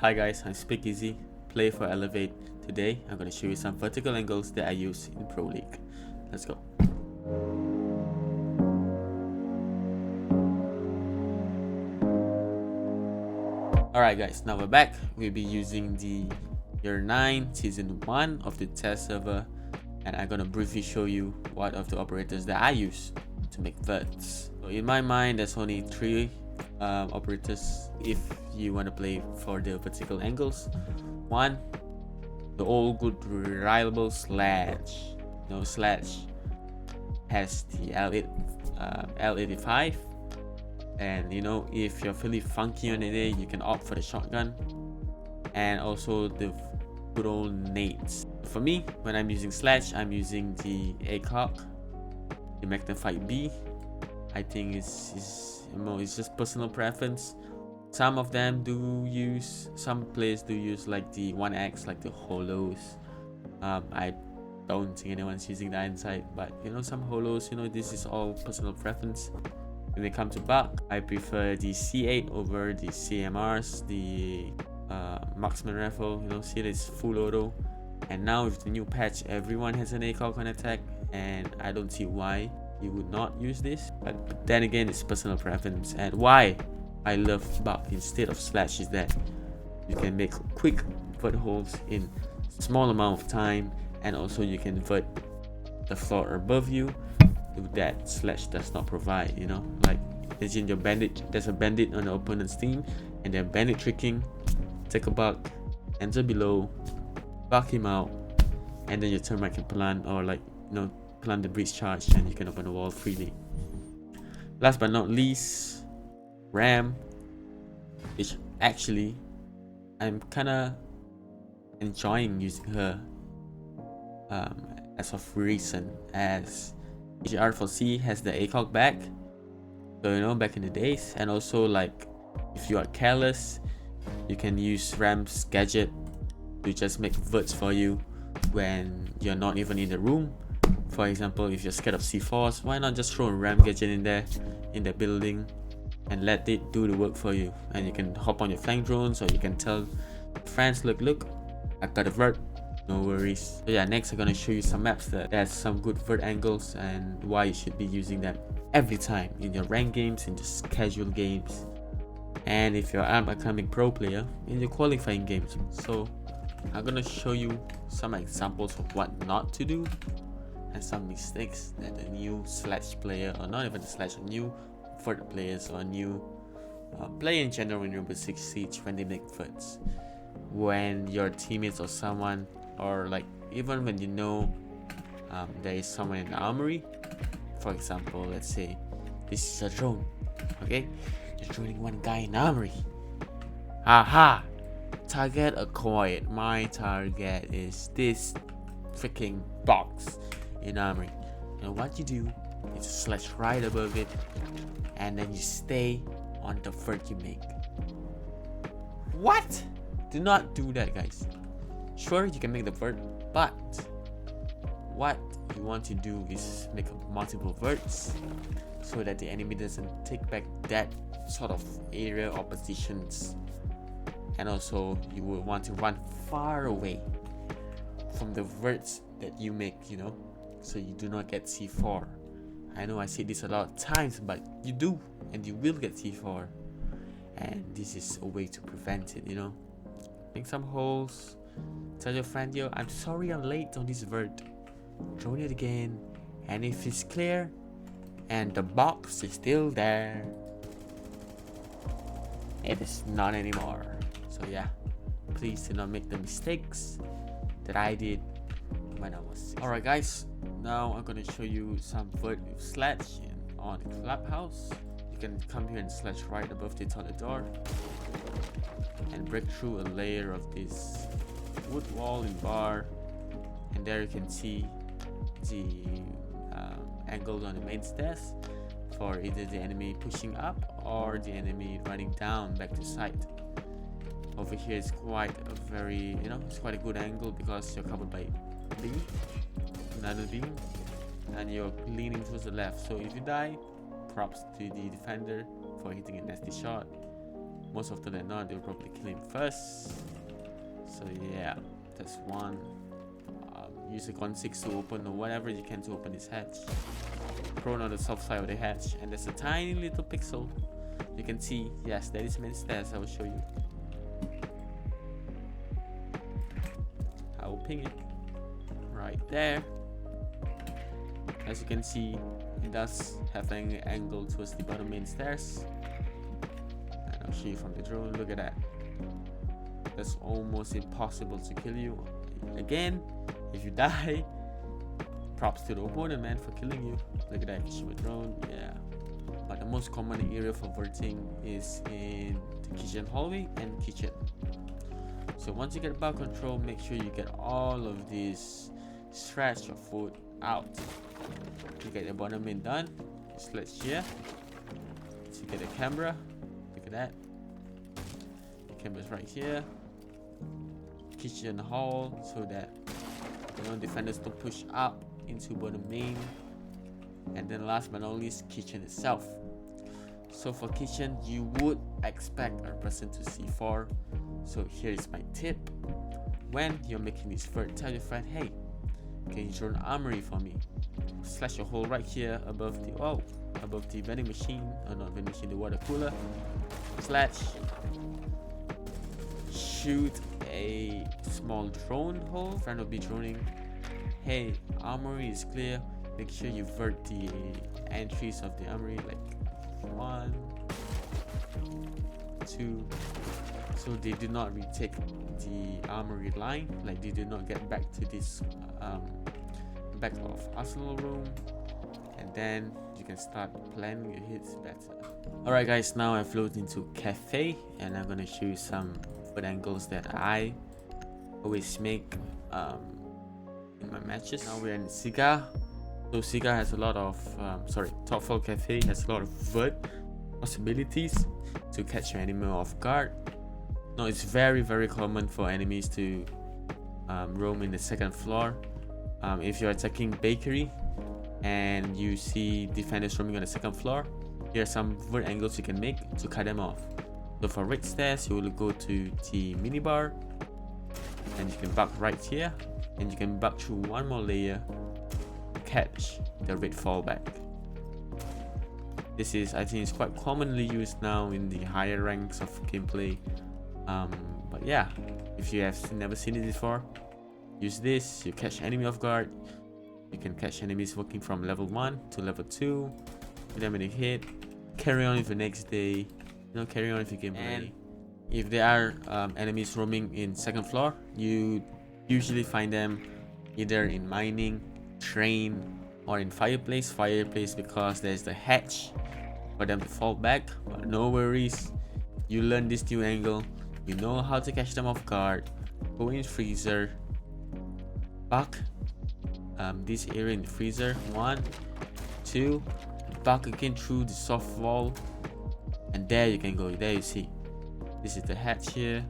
Hi guys, I'm Speakeasy, Play for Elevate. Today, I'm going to show you some vertical angles that I use in Pro League. Let's go. Alright guys, now we're back. We'll be using the Year 9 Season 1 of the test server, and I'm going to briefly show you what of the operators that I use to make verts. So in my mind, there's only 3 operators if you want to play for the vertical angles. One, the old good reliable Sled. Sled has the L85, and if you're feeling funky on the day, you can opt for the shotgun and also the good old nades. For me, when I'm using Slash, I'm using the ACOG, the Magnified B. I think it's just personal preference. Some of them do use, some players do use like the 1X, like the holos. I don't think anyone's using that inside, but some holos, this is all personal preference. When it comes to buck, I prefer the C8 over the CMRs, the marksman rifle. See, it's full auto, and now with the new patch, everyone has an ACOG on attack, and I don't see why you would not use this. But then again, it's personal preference. And why I love buck instead of slash is that you can make quick footholds in small amount of time, and also you can vert the floor above you that slash does not provide. Like imagine your bandit, there's a bandit on the opponent's team and they're bandit tricking. Take a buck, enter below, buck him out, and then your teammate can plant or plant the breach charge, and you can open the wall freely. Last but not least, Ram, which actually I'm kinda enjoying using her as of recent, as EGR4C has the ACOG back. So back in the days, and also like if you are careless, you can use Ram's gadget to just make verts for you when you're not even in the room. For example, if you're scared of C4s, why not just throw a Ram gadget in there, in the building, and let it do the work for you? And you can hop on your flank drones, or you can tell friends, look, I got a vert, no worries. So yeah, next I'm gonna show you some maps that has some good vert angles and why you should be using them every time in your ranked games, in just casual games, and if you're an upcoming pro player, in your qualifying games. So I'm gonna show you some examples of what not to do and some mistakes that the new slash player, or not even the slash, new vert players or new player in general in Rainbow Six Siege, when they make verts, when your teammates or someone, or like even when there is someone in the armory. For example, let's say this is a drone, okay? You're droning one guy in the armory. Aha! Target acquired. My target is this freaking box in armory. And what you do is slash right above it, and then you stay on the vert you make. What? Do not do that, guys. Sure, you can make the vert, but what you want to do is make multiple verts so that the enemy doesn't take back that sort of area or positions. And also you will want to run far away from the verts that you make, so you do not get C4. I know I say this a lot of times, but you do, and you will get C4, and this is a way to prevent it. Make some holes, tell your friend, yo, I'm sorry I'm late on this vert, drone it again, and if it's clear and the box is still there, it is not anymore. So yeah, please do not make the mistakes that I did when I was 6. Alright guys, now I'm gonna show you some vert with slash on Clubhouse. You can come here and slash right above the toilet door and break through a layer of this wood wall and bar, and there you can see the angles on the main stairs for either the enemy pushing up or the enemy running down back to site. Over here is quite a very, it's quite a good angle because you're covered by another beam, and you're leaning towards the left. So if you die, props to the defender for hitting a nasty shot. most often than not they'll probably kill him first. So yeah, that's one. Use a gun 6 to open or whatever you can to open this hatch. Prone on the soft side of the hatch, and there's a tiny little pixel. You can see, yes, that is main stairs. I will show you. I will ping it right there. As you can see, it does have an angle towards the bottom main stairs. And I'll show you from the drone. Look at that. That's almost impossible to kill you. Again, if you die, props to the opponent, man, for killing you. Look at that, shoot a drone, yeah. But the most common area for verting is in the kitchen hallway and kitchen. So once you get bug control, make sure you get all of these stretch of food out. You get the bottom main done, Sled here. So you get the camera, look at that. The camera's right here. Kitchen hall, so that defenders don't push up into bottom main. And then last but not least, kitchen itself. So for kitchen, you would expect a person to C4. So here is my tip: when you're making this vert, tell your friend, hey, can you draw an armory for me? Slash a hole right here above the vending machine, or not vending machine, the water cooler. Slash shoot a small drone hole. Friend will be droning. Hey, armory is clear. Make sure you vert the entries of the armory, like 1, 2, so they do not retake the armory line, like they do not get back to this back of arsenal room, and then you can start planning your hits better. Alright guys, now I've loaded into cafe, and I'm gonna show you some foot angles that I always make in my matches. Now we're in Cigar. So Cigar has a lot of top floor cafe has a lot of vert possibilities to catch your enemy off guard. Now it's very common for enemies to roam in the second floor. If you're attacking bakery and you see defenders roaming on the second floor, here are some vert angles you can make to cut them off. So for red stairs, you will go to the minibar, and you can bug right here, and you can bug through one more layer to catch the red fallback. This is, I think, it's quite commonly used now in the higher ranks of gameplay. But yeah, if you have never seen it before, use this. You catch enemy off guard. You can catch enemies working from level 1 to level 2. Give them a hit. Carry on with the next day. Carry on with your gameplay. And if there are enemies roaming in second floor, you usually find them either in mining, train, or in fireplace. Fireplace because there's the hatch for them to fall back. But no worries, you learn this new angle. You know how to catch them off guard. Go in freezer, bug this area in the freezer. 1, 2, bug again through the soft wall, and there you can go. There you see, this is the hatch here.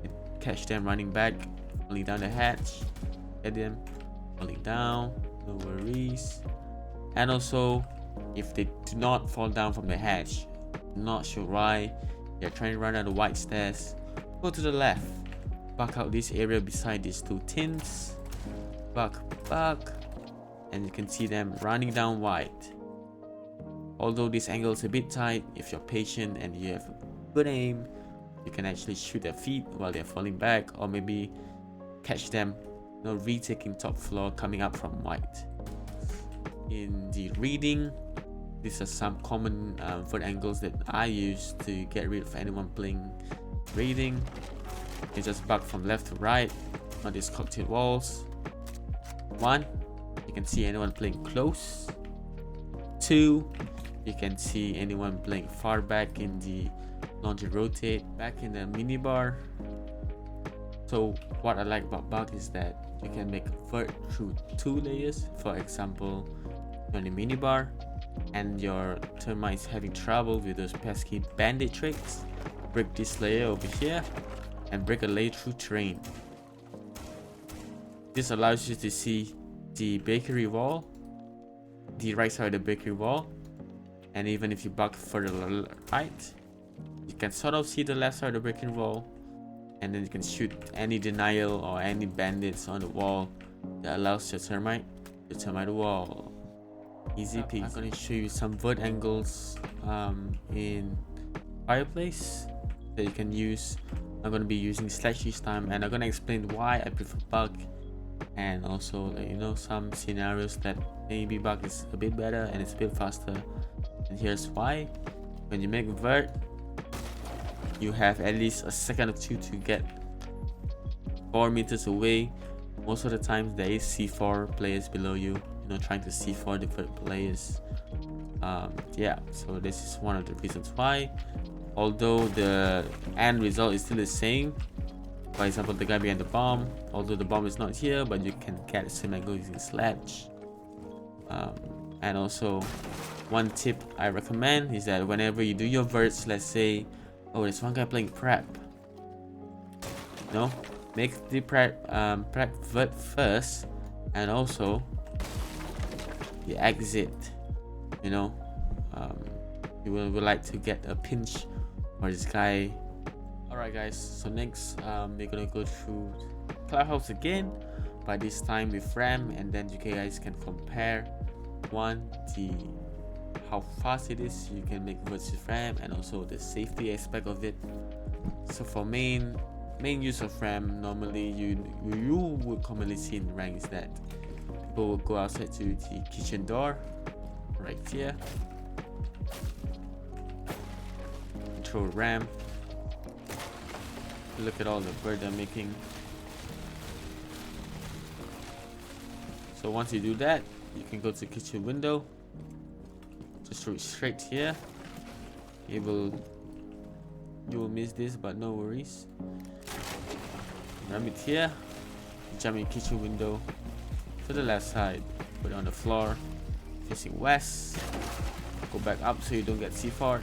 You catch them running back, falling down the hatch. Get them falling down, no worries. And also, if they do not fall down from the hatch, not sure why, they're trying to run down the white stairs, go to the left, back out this area beside these 2 tins, back, and you can see them running down white. Although this angle is a bit tight, if you're patient and you have good aim, you can actually shoot their feet while they're falling back, or maybe catch them retaking top floor coming up from white. In the reading, these are some common vert angles that I use to get rid of anyone playing reading. You just bug from left to right on these cocktail walls. 1, you can see anyone playing close. 2, you can see anyone playing far back in the laundry rotate, back in the minibar. So what I like about bug is that you can make vert through 2 layers. For example, you're in the minibar and your termites having trouble with those pesky bandit tricks, break this layer over here and break a layer through terrain. This allows you to see the bakery wall, the right side of the bakery wall, and even if you bug further right, you you can sort of see the left side of the breaking wall, and then you can shoot any denial or any bandits on the wall that allows your termite to termite the wall. Easy peasy. I'm going to show you some vert angles in fireplace that you can use. I'm going to be using Sled this time, and I'm going to explain why I prefer bug, and also some scenarios that maybe bug is a bit better and it's a bit faster. And here's why. When you make vert, you have at least a second or two to get 4 meters away. Most of the time there is C4 players below you, trying to C4 the vert players. Yeah, so this is one of the reasons why, although the end result is still the same. For example, the guy behind the bomb, although the bomb is not here, but you can get the same angle using Sledge. And also, one tip I recommend is that whenever you do your verts, let's say, oh, there's one guy playing prep, make the prep vert first, and also the exit. You will like to get a pinch for this guy. Alright guys, so next we're gonna go through Clubhouse again, but this time with RAM, and then you guys can compare how fast it is you can make verts with RAM, and also the safety aspect of it. So for main use of RAM, normally you would commonly see in rank is that people will go outside to the kitchen door right here, throw RAM. Look at all the vert they're making. So once you do that, you can go to the kitchen window, just throw it straight here. You will miss this, but no worries. Ram it here, jump in kitchen window to the left side, put it on the floor facing west, go back up so you don't get C4,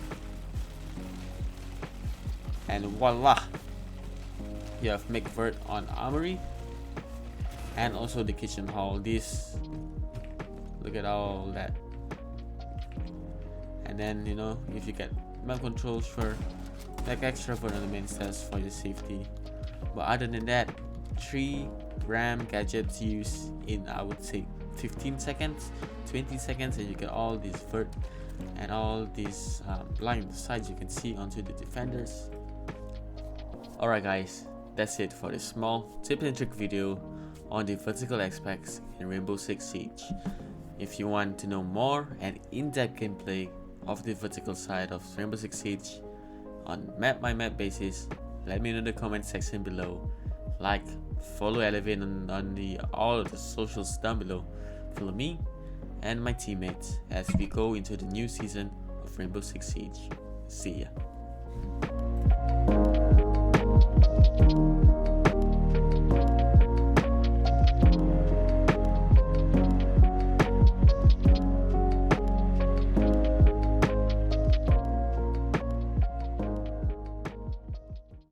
and voila, you have make vert on armory and also the kitchen hall. This, look at all that. And then if you get map controls, for like extra vert on the main stairs for your safety. But other than that, 3 RAM gadgets used in, I would say, 15 seconds, 20 seconds, and you get all these vert and all these blind sides you can see onto the defenders. Alright guys, that's it for this small tip and trick video on the vertical aspects in Rainbow Six Siege. If you want to know more and in-depth gameplay of the vertical side of Rainbow Six Siege on map by map basis, let me know in the comment section below. Like, follow Elevate on all of the socials down below. Follow me and my teammates as we go into the new season of Rainbow Six Siege. See ya.